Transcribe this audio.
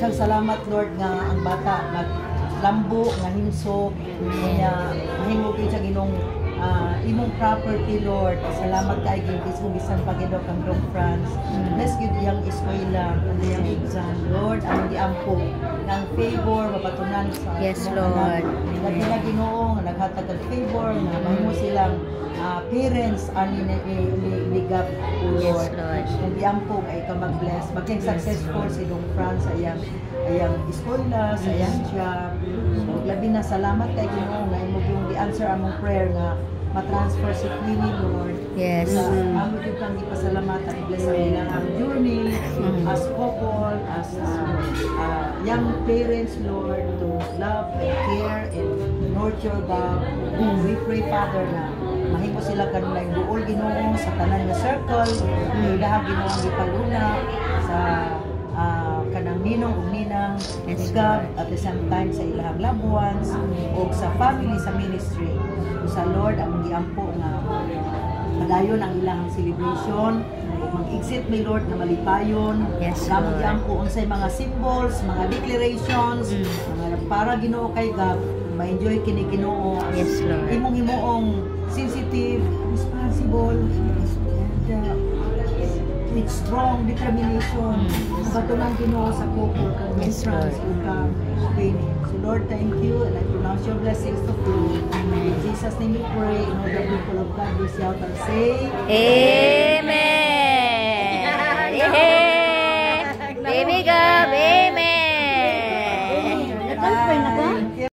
daghang salamat Lord nga ang bata naglambo nga himso niya mahimo gyud sa Ginong imong property Lord. Salamat kay gisong bisan Panginoon kang Dong France. Bless gyud iyang eskwela and iyang exam Lord. Ang giampo ng favor mapatunan sa Yes Lord. Lagi na Ginoo nga naghatag og favor nga mahimo silang parents ani ligap Lord. Yes Lord. Ang giampo ay ka mag-bless maging successful si Dong France ayang eskwela sa iyang job. So, labi na salamat kay Ginoo nga imo yung gi-answer among prayer nga ma-transfer si Queenie Lord. Yes. Amo yung kang ipasalamatan, bless ang ilang journey as couple, as young parents Lord, to love and care and nurture God. We pray Father na mahimo sila kanunay duol Ginoo sa tanan nga circle, dahag Ginoo ang ipaluna sa kanang ninong ug ninang God at the same time sa ilahang loved ones o sa family sa ministry. Sa Lord ang giampo nga padayon ang ilang celebration ug mag-exit may Lord na malipayon. Yes, Lord. Lord. Giampo unsay mga symbols, mga declarations, mga para Ginoo kay God, ma-enjoy kini Ginoo. Yes, Lord. Imong himuong sensitive, responsible, and with strong determination. Batunan Ginoo sa couple kang Yes, France ug kang Queenie. So Lord, thank you and I pronounce your blessings to you. In Jesus' name we pray. In all the people of God, we shout and say, Amen.